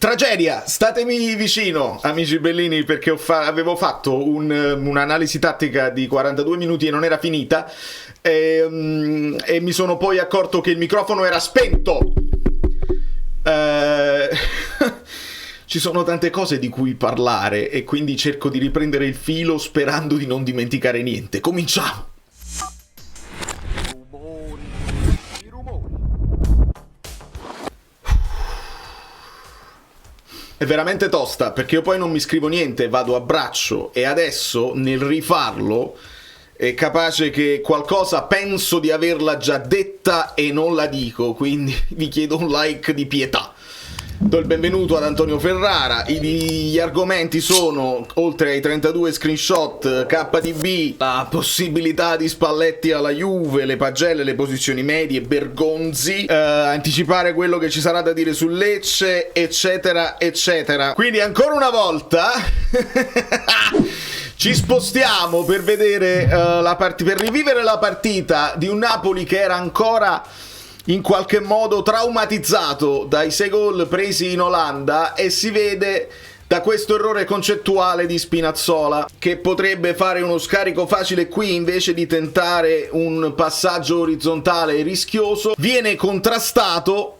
Tragedia, statemi vicino, amici bellini, perché avevo fatto un'analisi tattica di 42 minuti e non era finita, e mi sono poi accorto che il microfono era spento. Ci sono tante cose di cui parlare e quindi cerco di riprendere il filo sperando di non dimenticare niente. Cominciamo! È veramente tosta, perché io poi non mi scrivo niente, vado a braccio, e adesso nel rifarlo è capace che qualcosa penso di averla già detta e non la dico, quindi vi chiedo un like di pietà. Do il benvenuto ad Antonio Ferrara. Gli argomenti sono, oltre ai 32 screenshot, KDB, la possibilità di Spalletti alla Juve, le pagelle, le posizioni medie, Bergonzi, anticipare quello che ci sarà da dire su Lecce, eccetera eccetera. Quindi ancora una volta ci spostiamo per vedere per rivivere la partita di un Napoli che era ancora in qualche modo traumatizzato dai 6 gol presi in Olanda, e si vede da questo errore concettuale di Spinazzola, che potrebbe fare uno scarico facile qui invece di tentare un passaggio orizzontale rischioso. Viene contrastato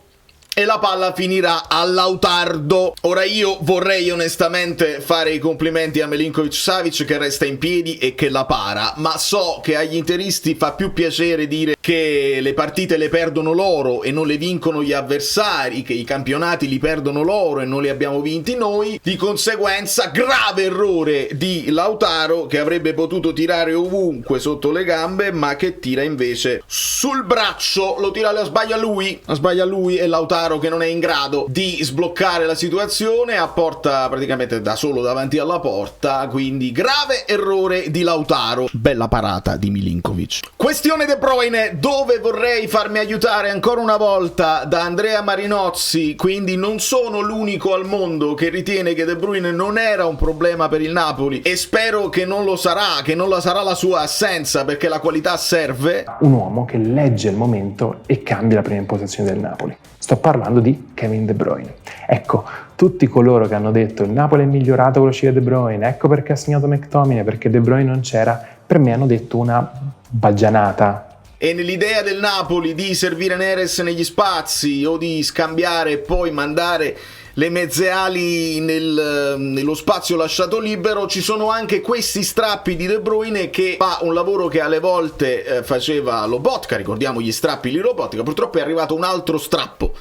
e la palla finirà a Lautaro. Ora io vorrei onestamente fare i complimenti a Milinkovic-Savic, che resta in piedi e che la para, ma so che agli interisti fa più piacere dire che le partite le perdono loro e non le vincono gli avversari, che i campionati li perdono loro e non li abbiamo vinti noi. Di conseguenza, grave errore di Lautaro, che avrebbe potuto tirare ovunque sotto le gambe, ma che tira invece sul braccio. Lo tira, la sbaglia lui, e Lautaro, che non è in grado di sbloccare la situazione, a porta praticamente da solo davanti alla porta, quindi grave errore di Lautaro. Bella parata di Milinkovic. Questione De Bruyne, dove vorrei farmi aiutare ancora una volta da Andrea Marinozzi, quindi non sono l'unico al mondo che ritiene che De Bruyne non era un problema per il Napoli, e spero che non lo sarà, che non la sarà la sua assenza, perché la qualità serve. Un uomo che legge il momento e cambia la prima impostazione del Napoli. Sto parlando di Kevin De Bruyne. Ecco, tutti coloro che hanno detto il Napoli è migliorato con l'uscita di De Bruyne, ecco perché ha segnato McTominay, perché De Bruyne non c'era, per me hanno detto una baggianata. E nell'idea del Napoli di servire Neres negli spazi o di scambiare e poi mandare le mezze ali nello spazio lasciato libero, ci sono anche questi strappi di De Bruyne, che fa un lavoro che alle volte faceva Lobotka. Ricordiamo gli strappi di Lobotka. Purtroppo è arrivato un altro strappo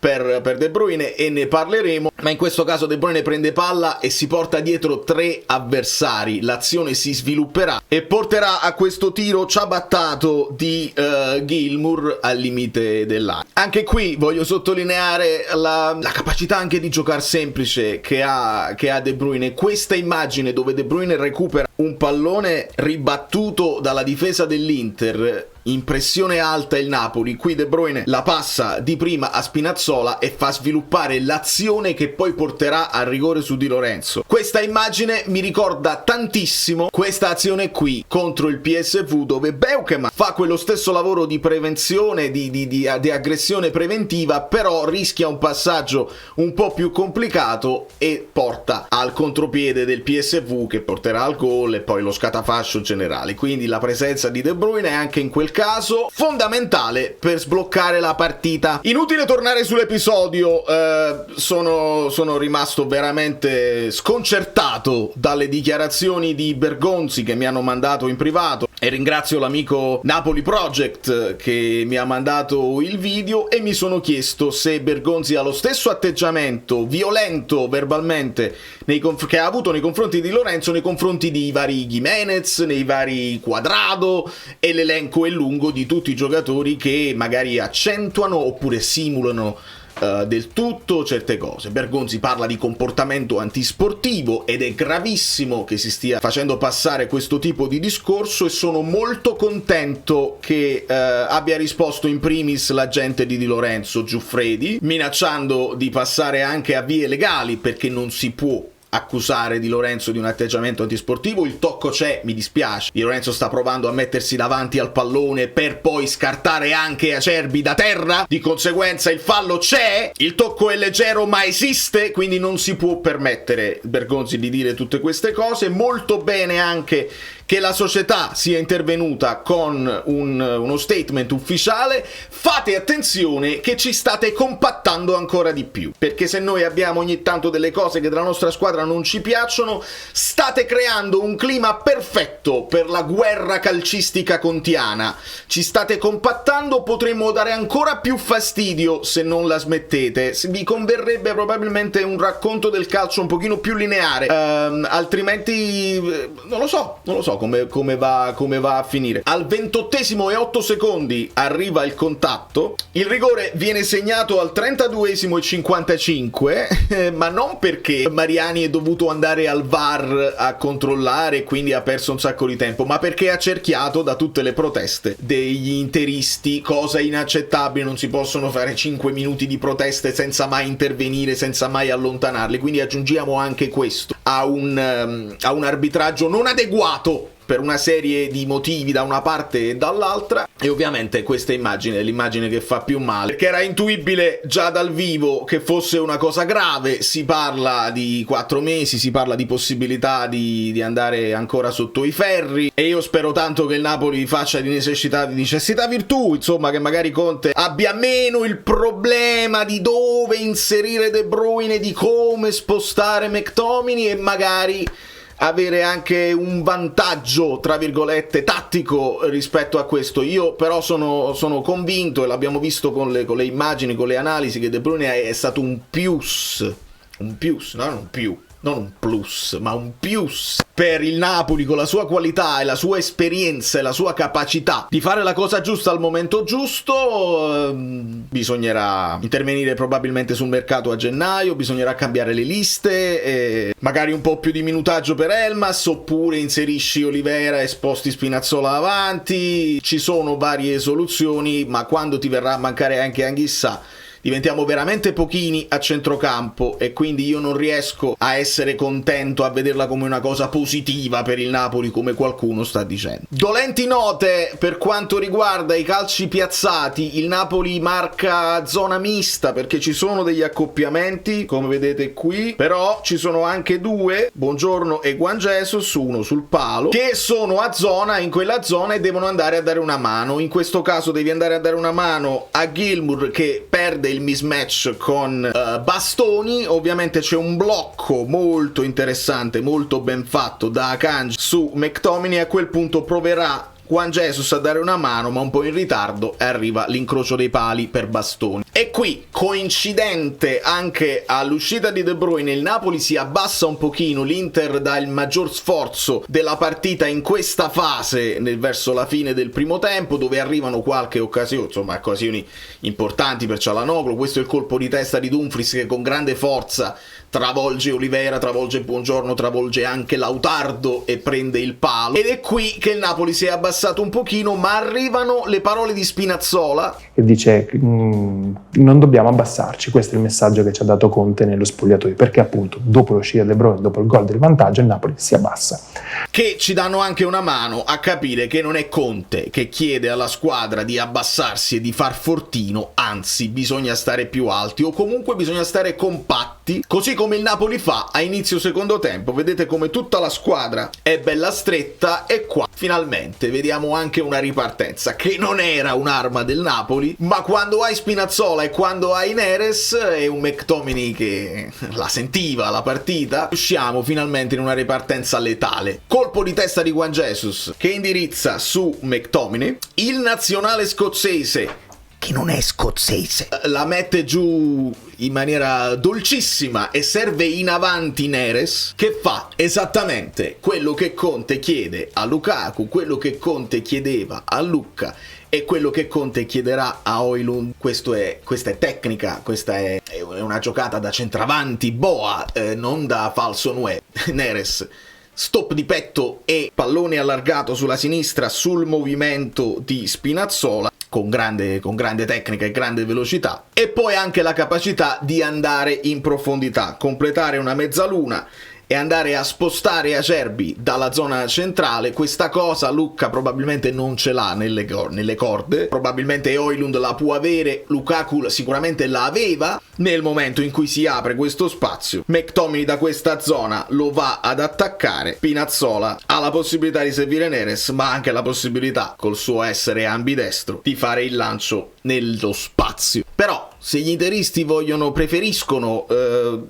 per De Bruyne e ne parleremo, ma in questo caso De Bruyne prende palla e si porta dietro 3 avversari. L'azione si svilupperà e porterà a questo tiro ciabattato di Gilmour al limite dell'area. Anche qui voglio sottolineare la capacità anche di giocare semplice che ha De Bruyne. Questa immagine dove De Bruyne recupera un pallone ribattuto dalla difesa dell'Inter, in pressione alta il Napoli, qui De Bruyne la passa di prima a Spinazzola e fa sviluppare l'azione che poi porterà al rigore su Di Lorenzo. Questa immagine mi ricorda tantissimo questa azione qui contro il PSV, dove Beukema fa quello stesso lavoro di prevenzione, di aggressione preventiva, però rischia un passaggio un po' più complicato e porta al contropiede del PSV, che porterà al gol e poi lo scatafascio generale. Quindi la presenza di De Bruyne è anche in quel caso fondamentale per sbloccare la partita. Inutile tornare sull'episodio, sono rimasto veramente sconcertato dalle dichiarazioni di Bergonzi che mi hanno mandato in privato, e ringrazio l'amico Napoli Project che mi ha mandato il video, e mi sono chiesto se Bergonzi ha lo stesso atteggiamento violento verbalmente che ha avuto nei confronti di Lorenzo nei confronti di vari Gimenez, nei vari Quadrado, e l'elenco è lungo di tutti i giocatori che magari accentuano oppure simulano del tutto certe cose. Bergonzi parla di comportamento antisportivo ed è gravissimo che si stia facendo passare questo tipo di discorso, e sono molto contento che abbia risposto in primis l'agente di Lorenzo, Giuffredi, minacciando di passare anche a vie legali, perché non si può accusare Di Lorenzo di un atteggiamento antisportivo, il tocco c'è, mi dispiace. Di Lorenzo sta provando a mettersi davanti al pallone per poi scartare anche Acerbi da terra, di conseguenza il fallo c'è, il tocco è leggero ma esiste, quindi non si può permettere Bergonzi di dire tutte queste cose. Molto bene anche che la società sia intervenuta con uno statement ufficiale. Fate attenzione che ci state compattando ancora di più, perché se noi abbiamo ogni tanto delle cose che della nostra squadra non ci piacciono, state creando un clima perfetto per la guerra calcistica contiana. Ci state compattando, potremmo dare ancora più fastidio se non la smettete. Vi converrebbe probabilmente un racconto del calcio un pochino più lineare, altrimenti non lo so come va a finire. Al 28esimo e 8 secondi arriva il contatto, il rigore viene segnato al 32esimo e 55, ma non perché Mariani è dovuto andare al VAR a controllare e quindi ha perso un sacco di tempo, ma perché ha cerchiato da tutte le proteste degli interisti, cosa inaccettabile. Non si possono fare 5 minuti di proteste senza mai intervenire, senza mai allontanarli, quindi aggiungiamo anche questo a un arbitraggio non adeguato per una serie di motivi da una parte e dall'altra. E ovviamente questa immagine è l'immagine che fa più male, perché era intuibile già dal vivo che fosse una cosa grave. Si parla di 4 mesi, si parla di possibilità di andare ancora sotto i ferri, e io spero tanto che il Napoli faccia di necessità virtù, insomma, che magari Conte abbia meno il problema di dove inserire De Bruyne, di come spostare McTominay, e magari avere anche un vantaggio, tra virgolette, tattico rispetto a questo. Io però sono convinto, e l'abbiamo visto con le immagini, con le analisi, che De Bruyne è stato un plus, non un plus, ma un plus per il Napoli, con la sua qualità e la sua esperienza e la sua capacità di fare la cosa giusta al momento giusto. Bisognerà intervenire probabilmente sul mercato a gennaio, bisognerà cambiare le liste, magari un po' più di minutaggio per Elmas, oppure inserisci Olivera e sposti Spinazzola avanti. Ci sono varie soluzioni, ma quando ti verrà a mancare anche Anghissà diventiamo veramente pochini a centrocampo, e quindi io non riesco a essere contento, a vederla come una cosa positiva per il Napoli, come qualcuno sta dicendo. Dolenti note per quanto riguarda i calci piazzati. Il Napoli marca zona mista perché ci sono degli accoppiamenti, come vedete qui, però ci sono anche due, Buongiorno e Juan Jesus, uno sul palo, che sono a zona, in quella zona, e devono andare a dare una mano. In questo caso devi andare a dare una mano a Gilmour, che perde il mismatch con Bastoni. Ovviamente c'è un blocco molto interessante, molto ben fatto da Akanji su McTominay. A quel punto proverà Juan Jesus a dare una mano, ma un po' in ritardo, e arriva l'incrocio dei pali per Bastoni. E qui, coincidente anche all'uscita di De Bruyne, il Napoli si abbassa un pochino, l'Inter dà il maggior sforzo della partita in questa fase, verso la fine del primo tempo, dove arrivano qualche occasione, insomma occasioni importanti per Çalhanoğlu. Questo è il colpo di testa di Dumfries, che con grande forza travolge Olivera, travolge Buongiorno, travolge anche Lautardo e prende il palo. Ed è qui che il Napoli si è abbassato un pochino, ma arrivano le parole di Spinazzola, che dice non dobbiamo abbassarci. Questo è il messaggio che ci ha dato Conte nello spogliatoio, perché appunto dopo l'uscita del De Bruyne, dopo il gol del vantaggio, il Napoli si abbassa. Che ci danno anche una mano a capire che non è Conte che chiede alla squadra di abbassarsi e di far fortino, anzi bisogna stare più alti, o comunque bisogna stare compatti, così come il Napoli fa a inizio secondo tempo. Vedete come tutta la squadra è bella stretta, e qua finalmente vediamo anche una ripartenza che non era un'arma del Napoli, ma quando hai Spinazzola e quando hai Neres e un McTominay che la sentiva la partita, usciamo finalmente in una ripartenza letale. Colpo di testa di Juan Jesus che indirizza su McTominay, il nazionale scozzese, che non è scozzese, la mette giù in maniera dolcissima e serve in avanti Neres, che fa esattamente quello che Conte chiede a Lukaku, quello che Conte chiedeva a Lucca e quello che Conte chiederà a Højlund. Questa è tecnica, questa è una giocata da centravanti boa, non da falso 9. Neres, stop di petto e pallone allargato sulla sinistra sul movimento di Spinazzola, con grande tecnica e grande velocità, e poi anche la capacità di andare in profondità, completare una mezzaluna e andare a spostare Acerbi dalla zona centrale. Questa cosa Lucca probabilmente non ce l'ha nelle corde, probabilmente Højlund la può avere, Lukaku sicuramente la aveva. Nel momento in cui si apre questo spazio, McTominay da questa zona lo va ad attaccare, Spinazzola ha la possibilità di servire Neres, ma anche la possibilità, col suo essere ambidestro, di fare il lancio nello spazio. Però se gli interisti preferiscono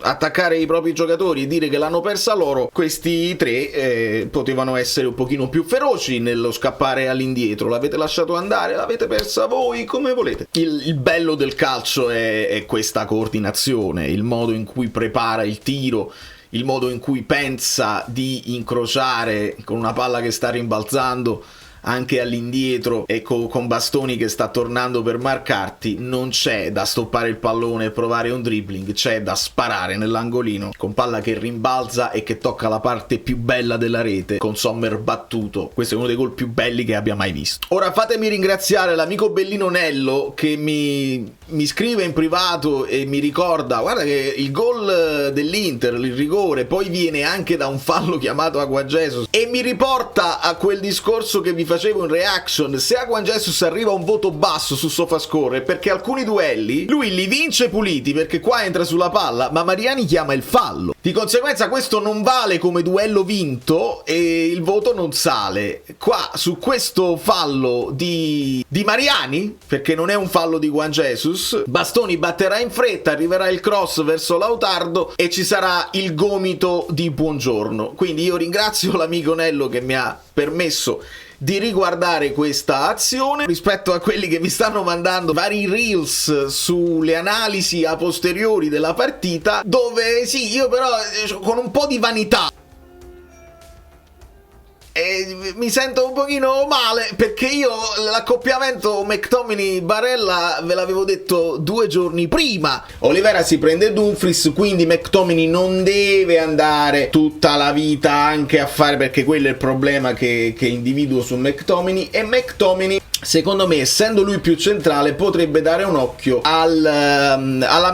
attaccare i propri giocatori e dire che l'hanno persa loro, questi tre potevano essere un pochino più feroci nello scappare all'indietro. L'avete lasciato andare, l'avete persa voi, come volete. Il bello del calcio è questa coordinazione, il modo in cui prepara il tiro, il modo in cui pensa di incrociare con una palla che sta rimbalzando anche all'indietro e con Bastoni che sta tornando per marcarti. Non c'è da stoppare il pallone e provare un dribbling, c'è da sparare nell'angolino con palla che rimbalza e che tocca la parte più bella della rete, con Sommer battuto. Questo è uno dei gol più belli che abbia mai visto. Ora fatemi ringraziare l'amico Bellino Nello che mi scrive in privato e mi ricorda: guarda che il gol dell'Inter, il rigore, poi viene anche da un fallo chiamato Aqua Jesus, e mi riporta a quel discorso che vi facevo in reaction. Se Aqua Jesus arriva a un voto basso su SofaScore è perché alcuni duelli lui li vince puliti, perché qua entra sulla palla, ma Mariani chiama il fallo. Di conseguenza questo non vale come duello vinto e il voto non sale. Qua su questo fallo di Mariani, perché non è un fallo di Juan Jesus, Bastoni batterà in fretta, arriverà il cross verso Lautaro e ci sarà il gomito di Buongiorno. Quindi io ringrazio l'amico Nello che mi ha permesso di riguardare questa azione. Rispetto a quelli che mi stanno mandando vari reels sulle analisi a posteriori della partita, dove sì, io però con un po' di vanità mi sento un pochino male, perché io l'accoppiamento McTominay-Barella ve l'avevo detto 2 giorni prima. Oliveira si prende Dumfries, quindi McTominay non deve andare tutta la vita anche a fare, perché quello è il problema che individuo su McTominay. E McTominay, secondo me, essendo lui più centrale, potrebbe dare un occhio alla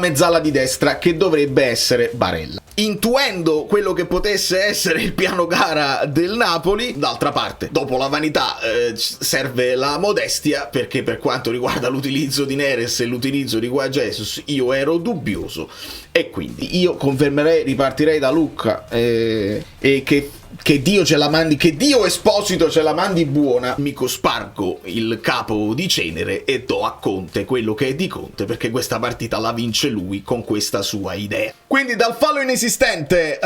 mezzala di destra, che dovrebbe essere Barella. Intuendo quello che potesse essere il piano gara del Napoli, d'altra parte, dopo la vanità serve la modestia, perché per quanto riguarda l'utilizzo di Neres e l'utilizzo di Juan Jesus io ero dubbioso, e quindi io confermerei, ripartirei da Lucca e che Dio ce la mandi, che Dio Esposito ce la mandi buona. Mi cospargo il capo di cenere e do a Conte quello che è di Conte, perché questa partita la vince lui con questa sua idea. Quindi dal fallo inesistente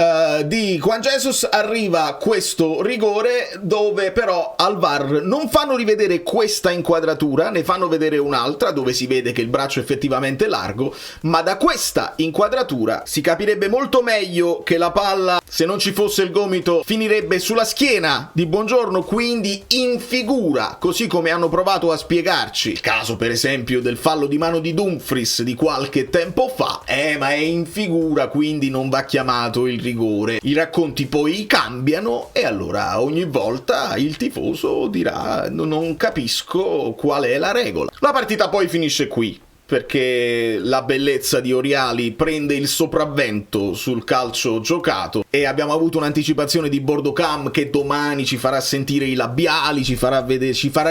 di Juan Jesus arriva questo rigore, dove però al VAR non fanno rivedere questa inquadratura, ne fanno vedere un'altra dove si vede che il braccio è effettivamente largo, ma da questa inquadratura si capirebbe molto meglio che la palla, se non ci fosse il gomito, finirebbe sulla schiena di Buongiorno, quindi in figura, così come hanno provato a spiegarci il caso per esempio del fallo di mano di Dumfries di qualche tempo fa. Ma è in figura, quindi non va chiamato il rigore. I racconti poi cambiano e allora ogni volta il tifoso dirà: non capisco qual è la regola. La partita poi finisce qui, perché la bellezza di Oriali prende il sopravvento sul calcio giocato e abbiamo avuto un'anticipazione di Bordocam che domani ci farà sentire i labiali, ci farà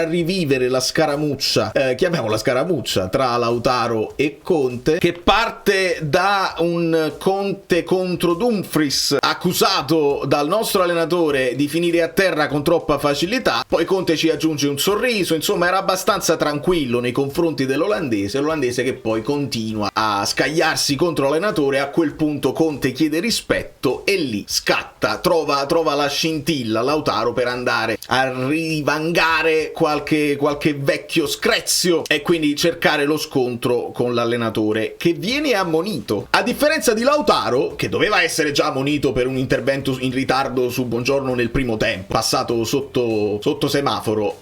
rivivere la scaramuccia, chiamiamola scaramuccia, tra Lautaro e Conte, che parte da un Conte contro Dumfries accusato dal nostro allenatore di finire a terra con troppa facilità, poi Conte ci aggiunge un sorriso, insomma era abbastanza tranquillo nei confronti l'olandese che poi continua a scagliarsi contro l'allenatore. A quel punto Conte chiede rispetto e lì scatta, trova la scintilla Lautaro per andare a rivangare qualche vecchio screzio e quindi cercare lo scontro con l'allenatore, che viene ammonito. A differenza di Lautaro, che doveva essere già ammonito per un intervento in ritardo su Buongiorno nel primo tempo, passato sotto semaforo,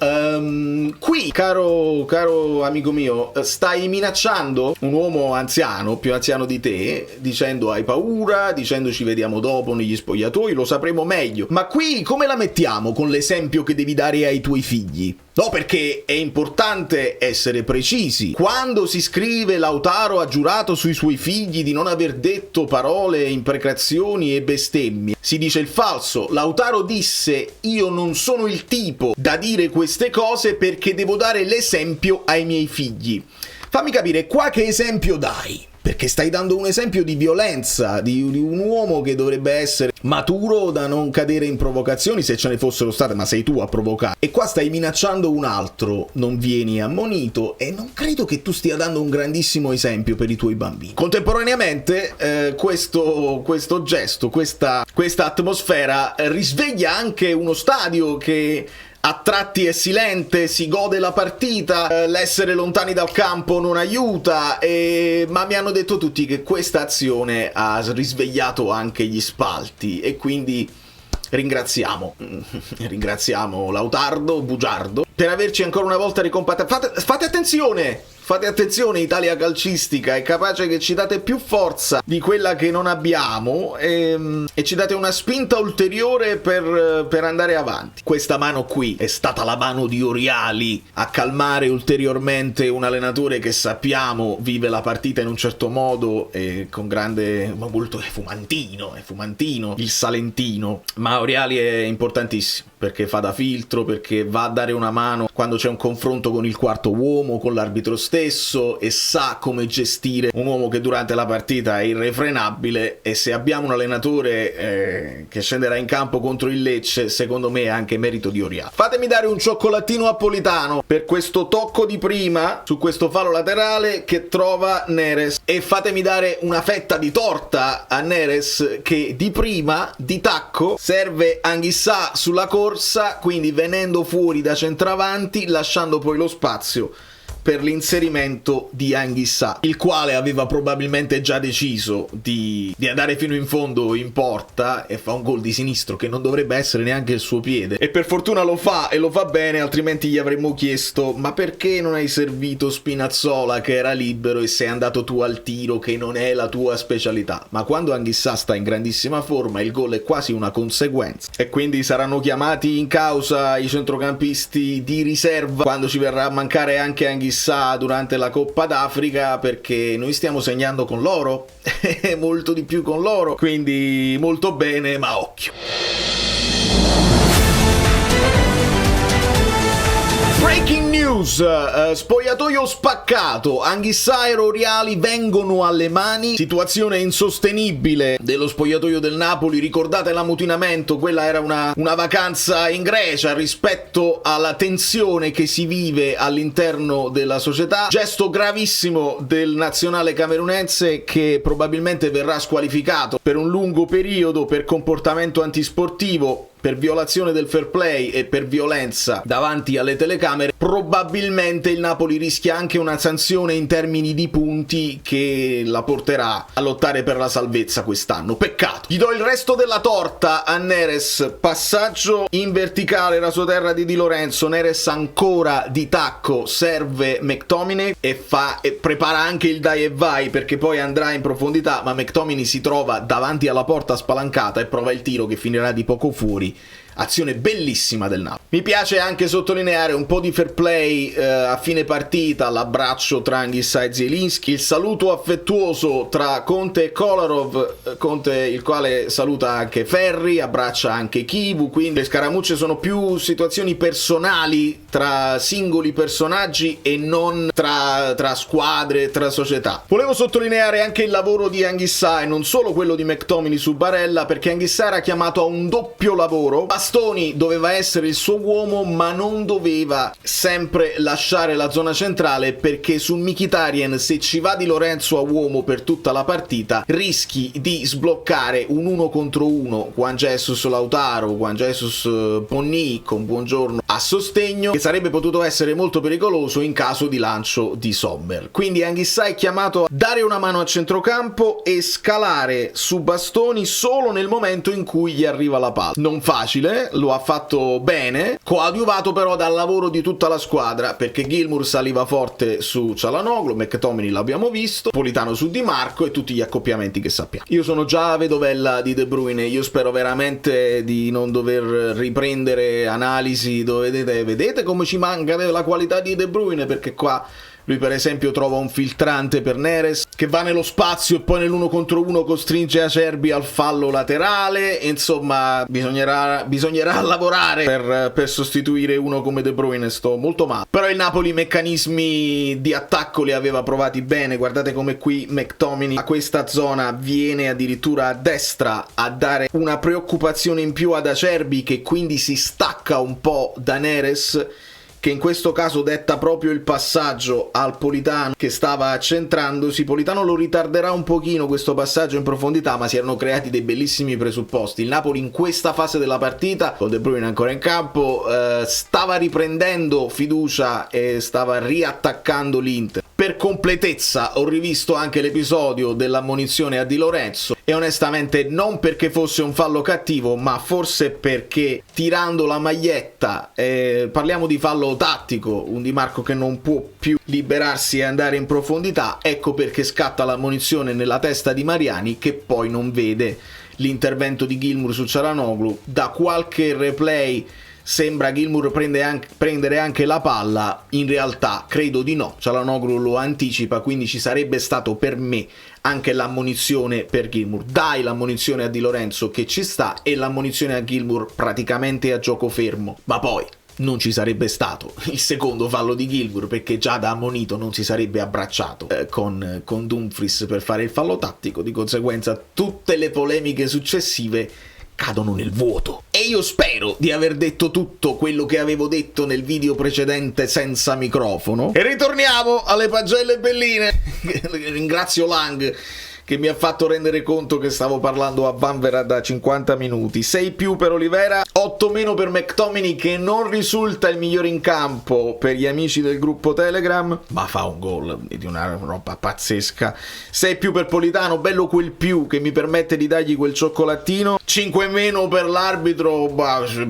qui, caro amico mio, stai minacciando un uomo anziano, più anziano di te, dicendo hai paura, dicendo ci vediamo dopo negli spogliatoi, lo sapremo meglio. Ma qui come la mettiamo con l'esempio che devi dare ai tuoi figli? No, perché è importante essere precisi. Quando si scrive Lautaro ha giurato sui suoi figli di non aver detto parole, imprecazioni e bestemmie, si dice il falso. Lautaro disse: io non sono il tipo da dire queste cose perché devo dare l'esempio ai miei figli. Fammi capire, qua che esempio dai? Perché stai dando un esempio di violenza, di un uomo che dovrebbe essere maturo da non cadere in provocazioni, se ce ne fossero state, ma sei tu a provocare. E qua stai minacciando un altro, non vieni ammonito, e non credo che tu stia dando un grandissimo esempio per i tuoi bambini. Contemporaneamente questo gesto, questa atmosfera risveglia anche uno stadio che a tratti è silente, si gode la partita, l'essere lontani dal campo non aiuta, ma mi hanno detto tutti che questa azione ha risvegliato anche gli spalti e quindi ringraziamo Lautardo, bugiardo, per averci ancora una volta ricompattato. Fate attenzione, Italia calcistica, è capace che ci date più forza di quella che non abbiamo e ci date una spinta ulteriore per andare avanti. Questa mano qui è stata la mano di Oriali a calmare ulteriormente un allenatore che sappiamo vive la partita in un certo modo e con grande, ma molto è fumantino, il salentino, ma Oriali è importantissimo perché fa da filtro, perché va a dare una mano quando c'è un confronto con il quarto uomo, con l'arbitro stesso, e sa come gestire un uomo che durante la partita è irrefrenabile. E se abbiamo un allenatore che scenderà in campo contro il Lecce, secondo me è anche merito di Oriali. Fatemi dare un cioccolatino napolitano per questo tocco di prima su questo fallo laterale che trova Neres, e fatemi dare una fetta di torta a Neres che di prima, di tacco, serve Anguissa sulla corsa, quindi venendo fuori da centravanti, lasciando poi lo spazio per l'inserimento di Anguissa, il quale aveva probabilmente già deciso di andare fino in fondo in porta, e fa un gol di sinistro che non dovrebbe essere neanche il suo piede, e per fortuna lo fa, e lo fa bene, altrimenti gli avremmo chiesto: ma perché non hai servito Spinazzola che era libero e sei andato tu al tiro, che non è la tua specialità? Ma quando Anguissa sta in grandissima forma il gol è quasi una conseguenza, e quindi saranno chiamati in causa i centrocampisti di riserva quando ci verrà a mancare anche Anguissa durante la Coppa d'Africa, perché noi stiamo segnando con loro molto di più con loro, quindi molto bene, ma occhio. Breaking news, spogliatoio spaccato, Anguissa e Oriali vengono alle mani, situazione insostenibile dello spogliatoio del Napoli. Ricordate l'ammutinamento? Quella era una vacanza in Grecia rispetto alla tensione che si vive all'interno della società. Gesto gravissimo del nazionale camerunense, che probabilmente verrà squalificato per un lungo periodo per comportamento antisportivo, per violazione del fair play e per violenza davanti alle telecamere. Probabilmente il Napoli rischia anche una sanzione in termini di punti che la porterà a lottare per la salvezza quest'anno. Peccato. Gli do il resto della torta a Neres, passaggio in verticale rasoterra di Di Lorenzo, Neres ancora di tacco, serve McTominay e prepara anche il dai e vai, perché poi andrà in profondità, ma McTominay si trova davanti alla porta spalancata e prova il tiro che finirà di poco fuori. Azione bellissima del Napoli. Mi piace anche sottolineare un po' di fair play a fine partita, l'abbraccio tra Anguissa e Zielinski, il saluto affettuoso tra Conte e Kolarov, Conte il quale saluta anche Ferri, abbraccia anche Kivu, quindi le scaramucce sono più situazioni personali tra singoli personaggi e non tra squadre, tra società. Volevo sottolineare anche il lavoro di Anguissa e non solo quello di McTominay su Barella, perché Anguissa era chiamato a un doppio lavoro. Bastoni doveva essere il suo uomo, ma non doveva sempre lasciare la zona centrale, perché su Mkhitaryan, se ci va Di Lorenzo a uomo per tutta la partita, rischi di sbloccare un 1 contro 1 Juan Jesus Lautaro, Juan Jesus Ponni con Buongiorno a sostegno, che sarebbe potuto essere molto pericoloso in caso di lancio di Sommer. Quindi Anguissa è chiamato a dare una mano a centrocampo e scalare su Bastoni solo nel momento in cui gli arriva la palla. Non facile, prestazione, lo ha fatto bene, coadiuvato però dal lavoro di tutta la squadra, perché Gilmour saliva forte su Çalhanoğlu, McTominay l'abbiamo visto, Politano su Di Marco e tutti gli accoppiamenti che sappiamo. Io sono già vedovella di De Bruyne, io spero veramente di non dover riprendere analisi dove vedete come ci manca la qualità di De Bruyne, perché qua lui per esempio trova un filtrante per Neres che va nello spazio e poi nell'uno contro uno costringe Acerbi al fallo laterale. Insomma, bisognerà lavorare per sostituire uno come De Bruyne. Sto molto male. Però il Napoli meccanismi di attacco li aveva provati bene. Guardate come qui McTominay a questa zona viene addirittura a destra a dare una preoccupazione in più ad Acerbi, che quindi si stacca un po' da Neres, che in questo caso detta proprio il passaggio al Politano che stava accentrandosi. Politano lo ritarderà un pochino questo passaggio in profondità, ma si erano creati dei bellissimi presupposti. Il Napoli in questa fase della partita, con De Bruyne ancora in campo, stava riprendendo fiducia e stava riattaccando l'Inter. Per completezza ho rivisto anche l'episodio dell'ammonizione a Di Lorenzo e onestamente non perché fosse un fallo cattivo, ma forse perché tirando la maglietta, parliamo di fallo tattico, un Di Marco che non può più liberarsi e andare in profondità, ecco perché scatta l'ammonizione nella testa di Mariani, che poi non vede l'intervento di Gilmour su Çalhanoğlu. Da qualche replay sembra Gilmour prendere anche la palla, in realtà credo di no, Çalhanoğlu lo anticipa, quindi ci sarebbe stato per me anche l'ammonizione per Gilmour. Dai l'ammonizione a Di Lorenzo che ci sta e l'ammonizione a Gilmour praticamente a gioco fermo, ma poi non ci sarebbe stato il secondo fallo di Gilmour, perché già da ammonito non si sarebbe abbracciato con Dumfries per fare il fallo tattico, di conseguenza tutte le polemiche successive cadono nel vuoto. E io spero di aver detto tutto quello che avevo detto nel video precedente senza microfono. E ritorniamo alle pagelle belline. Ringrazio Lang che mi ha fatto rendere conto che stavo parlando a vanvera da 50 minuti. 6+ per Olivera, 8- per McTominay, che non risulta il migliore in campo per gli amici del gruppo Telegram, ma fa un gol di una roba pazzesca. 6+ per Politano, bello quel più che mi permette di dargli quel cioccolatino. 5- per l'arbitro,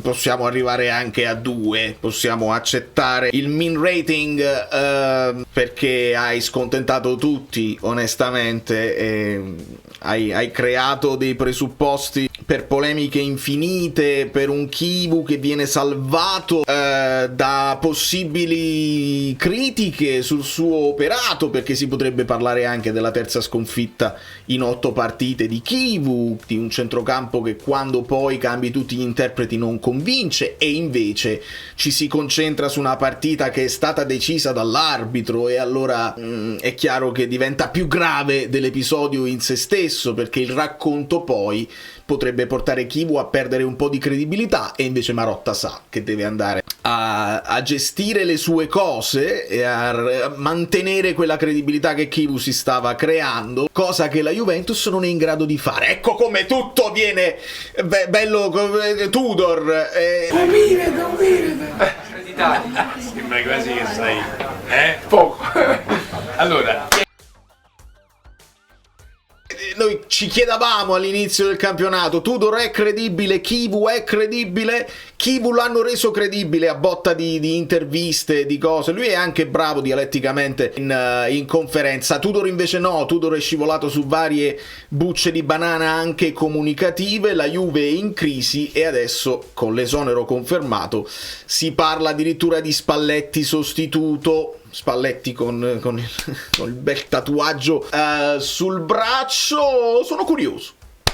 possiamo arrivare anche a 2, possiamo accettare il min rating perché hai scontentato tutti onestamente. Hai creato dei presupposti per polemiche infinite, per un Chivu che viene salvato da possibili critiche sul suo operato, perché si potrebbe parlare anche della terza sconfitta in 8 partite di Chivu, di un centrocampo che quando poi cambi tutti gli interpreti non convince, e invece ci si concentra su una partita che è stata decisa dall'arbitro, e allora è chiaro che diventa più grave dell'episodio in se stesso, perché il racconto poi potrebbe portare Chivu a perdere un po' di credibilità, e invece Marotta sa che deve andare a gestire le sue cose e a mantenere quella credibilità che Chivu si stava creando, cosa che la Juventus non è in grado di fare. Ecco come tutto viene bello Tudor. Sembra quasi che sai, poco. Allora, noi ci chiedevamo all'inizio del campionato: Tudor è credibile, Chivu è credibile. Chivu l'hanno reso credibile a botta di interviste, di cose. Lui è anche bravo dialetticamente in conferenza. Tudor invece no, Tudor è scivolato su varie bucce di banana anche comunicative. La Juve è in crisi e adesso, con l'esonero confermato, si parla addirittura di Spalletti sostituto. Spalletti con il bel tatuaggio sul braccio.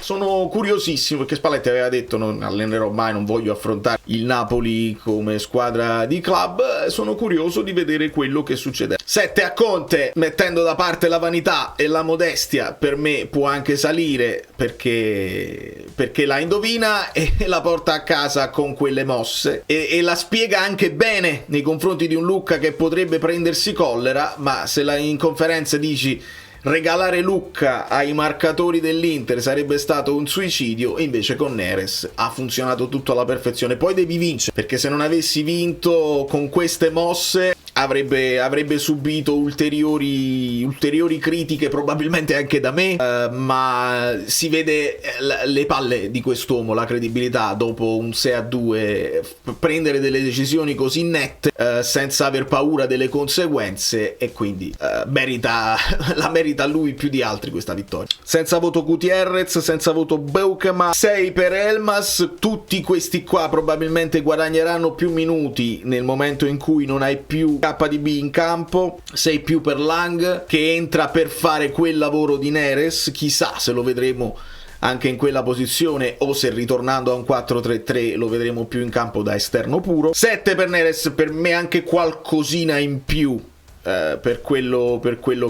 Sono curiosissimo, perché Spalletti aveva detto: non allenerò mai, non voglio affrontare il Napoli come squadra di club. Sono curioso di vedere quello che succede. 7 a Conte, mettendo da parte la vanità e la modestia, per me può anche salire, perché la indovina e la porta a casa con quelle mosse, e la spiega anche bene nei confronti di un Lucca che potrebbe prendersi collera, ma se in conferenza dici regalare Lucca ai marcatori dell'Inter sarebbe stato un suicidio, e invece con Neres ha funzionato tutto alla perfezione. Poi devi vincere, perché se non avessi vinto con queste mosse avrebbe subito ulteriori critiche, probabilmente anche da me, ma si vede le palle di quest'uomo, la credibilità dopo un 6-2, prendere delle decisioni così nette senza aver paura delle conseguenze, e quindi la merita lui più di altri questa vittoria. Senza voto Gutierrez, senza voto Beukema, 6 per Elmas. Tutti questi qua probabilmente guadagneranno più minuti nel momento in cui non hai più KDB in campo. 6 più per Lang, che entra per fare quel lavoro di Neres, chissà se lo vedremo anche in quella posizione o se ritornando a un 4-3-3 lo vedremo più in campo da esterno puro. 7 per Neres, per me anche qualcosina in più per quello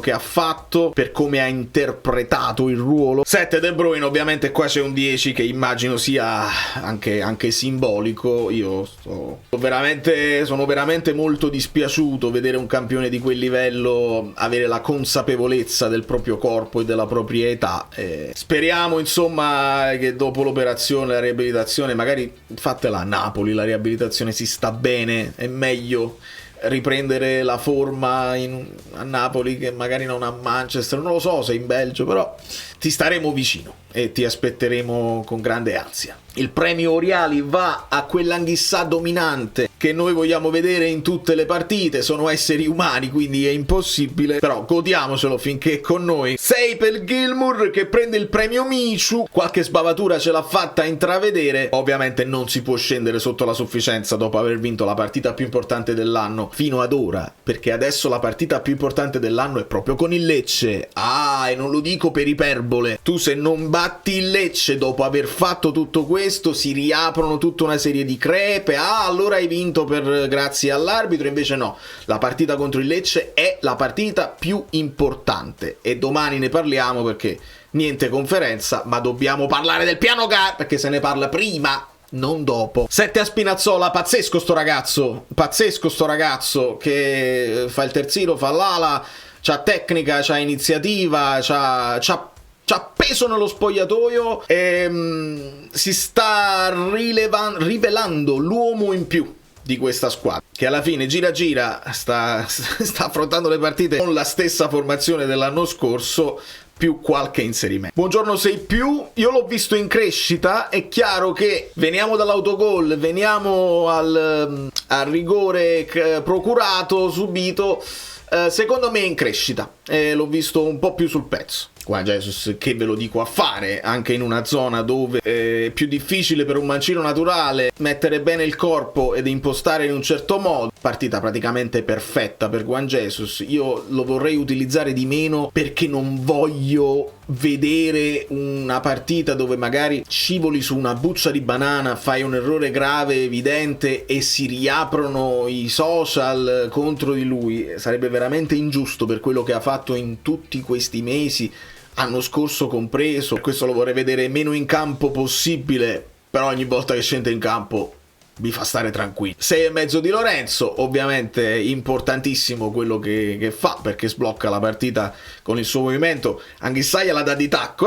che ha fatto, per come ha interpretato il ruolo. 7 De Bruyne, ovviamente qua c'è un 10 che immagino sia anche simbolico. Io sono veramente molto dispiaciuto vedere un campione di quel livello avere la consapevolezza del proprio corpo e della propria età. Speriamo insomma che dopo l'operazione, la riabilitazione, magari fatela a Napoli, la riabilitazione, si sta bene, è meglio riprendere la forma a Napoli che magari non a Manchester, non lo so se in Belgio, però ti staremo vicino e ti aspetteremo con grande ansia. Il premio Oriali va a quell'Anghissà dominante che noi vogliamo vedere in tutte le partite. Sono esseri umani, quindi è impossibile, però godiamocelo finché è con noi. 6 per Gilmour, che prende il premio Michu. Qualche sbavatura ce l'ha fatta intravedere. Ovviamente non si può scendere sotto la sufficienza dopo aver vinto la partita più importante dell'anno fino ad ora, perché adesso la partita più importante dell'anno è proprio con il Lecce. E non lo dico per iperbole. Tu se non batti il Lecce dopo aver fatto tutto questo, si riaprono tutta una serie di crepe. Allora hai vinto grazie all'arbitro. Invece no, la partita contro il Lecce è la partita più importante e domani ne parliamo, perché niente conferenza, ma dobbiamo parlare del piano gara, perché se ne parla prima, non dopo. 7 a Spinazzola, pazzesco sto ragazzo che fa il terzino, fa l'ala, c'ha tecnica, c'ha iniziativa, c'ha peso nello spogliatoio e si sta rivelando l'uomo in più di questa squadra, che alla fine gira sta affrontando le partite con la stessa formazione dell'anno scorso, più qualche inserimento. Buongiorno 6+, io l'ho visto in crescita. È chiaro che veniamo dall'autogol, veniamo al rigore procurato, subito. Secondo me è in crescita, l'ho visto un po' più sul pezzo. Juan Jesus, che ve lo dico a fare, anche in una zona dove è più difficile per un mancino naturale mettere bene il corpo ed impostare in un certo modo. Partita praticamente perfetta per Juan Jesus. Io lo vorrei utilizzare di meno perché non voglio vedere una partita dove magari scivoli su una buccia di banana, fai un errore grave, evidente, e si riaprono i social contro di lui. Sarebbe veramente ingiusto per quello che ha fatto in tutti questi mesi, anno scorso compreso. Questo lo vorrei vedere meno in campo possibile, però ogni volta che scende in campo vi fa stare tranquilli. 6,5 di Lorenzo, ovviamente importantissimo quello che fa, perché sblocca la partita con il suo movimento. Anghissà la dà di tacco,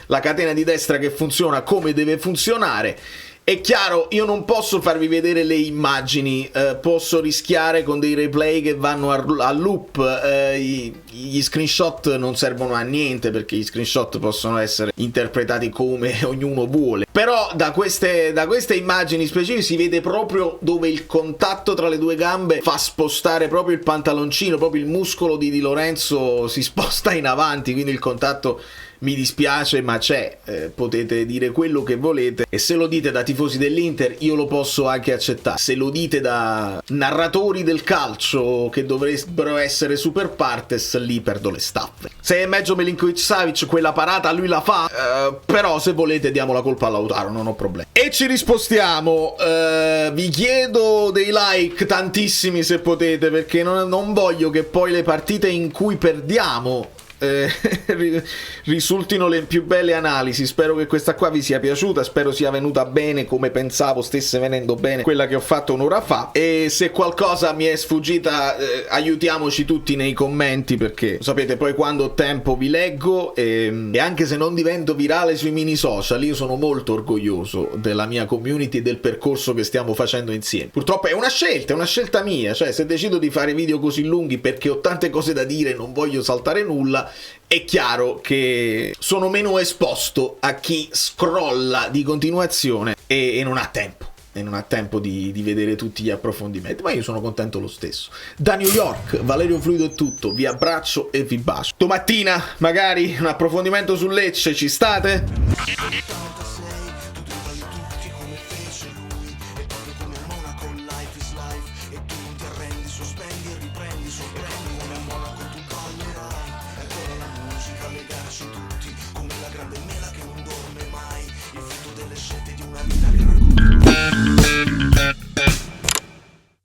la catena di destra che funziona come deve funzionare. È chiaro, io non posso farvi vedere le immagini, posso rischiare con dei replay che vanno a loop, gli screenshot non servono a niente, perché gli screenshot possono essere interpretati come ognuno vuole. Però da queste immagini specifiche si vede proprio dove il contatto tra le due gambe fa spostare proprio il pantaloncino, proprio il muscolo di Lorenzo si sposta in avanti, quindi il contatto, mi dispiace, ma c'è. Potete dire quello che volete, e se lo dite da tifosi dell'Inter io lo posso anche accettare. Se lo dite da narratori del calcio che dovrebbero essere super partes, lì perdo le staffe. 6,5 Milinkovic-Savic, quella parata lui la fa, però se volete diamo la colpa a Lautaro, non ho problemi. E ci rispostiamo. Vi chiedo dei like, tantissimi se potete, perché non voglio che poi le partite in cui perdiamo risultino le più belle analisi. Spero che questa qua vi sia piaciuta, spero sia venuta bene come pensavo stesse venendo bene quella che ho fatto un'ora fa, e se qualcosa mi è sfuggita aiutiamoci tutti nei commenti, perché sapete, poi quando ho tempo vi leggo, e anche se non divento virale sui mini social io sono molto orgoglioso della mia community e del percorso che stiamo facendo insieme. Purtroppo è una scelta mia, cioè se decido di fare video così lunghi perché ho tante cose da dire e non voglio saltare nulla, è chiaro che sono meno esposto a chi scrolla di continuazione e non ha tempo. E non ha tempo di vedere tutti gli approfondimenti, ma io sono contento lo stesso. Da New York, Valerio Fluido è tutto, vi abbraccio e vi bacio. Domattina magari un approfondimento su Lecce, ci state?